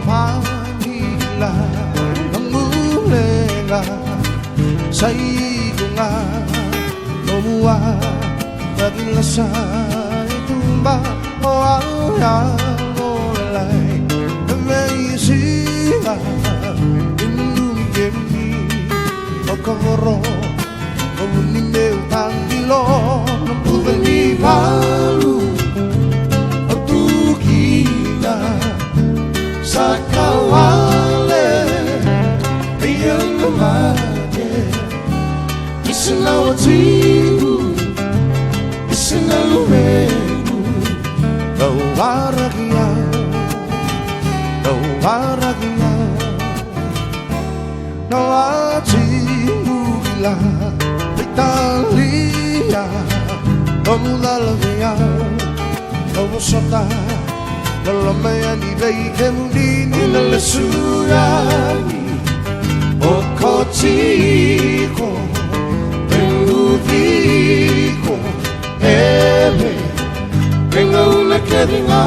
Manila ang mulenga sa igunga lumuwa naging lasay tumba o ang olay amazing inumgemi o kamoro o munimeu tangilo ng buwan ni Palu o tukina sa kawale iyang kamate isinawatibu isinaluwegu kawaragya nawatibugila Italia kamulalagya kawasata Nalamayan iba'y kemudini na lasurani O kotiko, pengudiko Ebe, pengauna keringa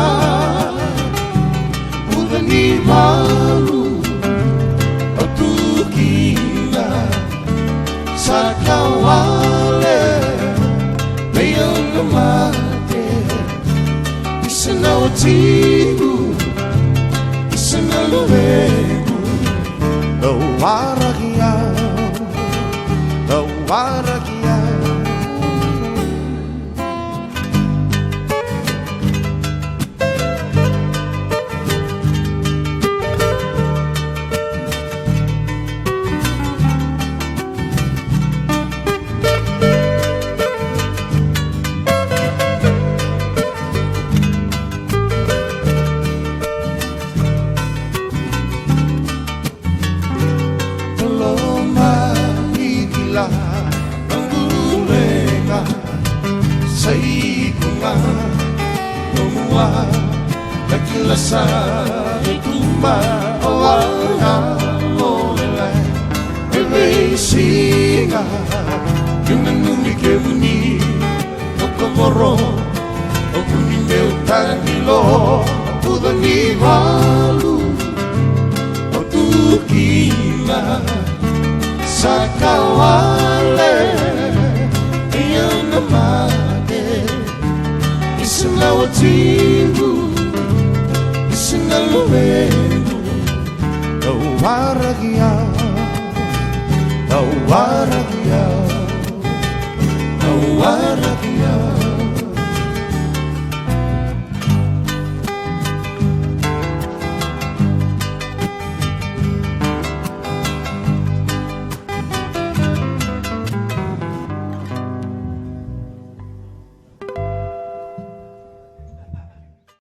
Udani malu, o tukina Sa kawale, mayang namate Isinawatibu, isinaluwegu Kawaragya sa ikunga lumuwa naging lasay tumba o ang olay amazing yung nanumikemuni o kamoro o kunimeu tangilo pudo ni Malu o tukina sa kawale iyang namate isinawatibu isinaluwegu kawaragya kawaragya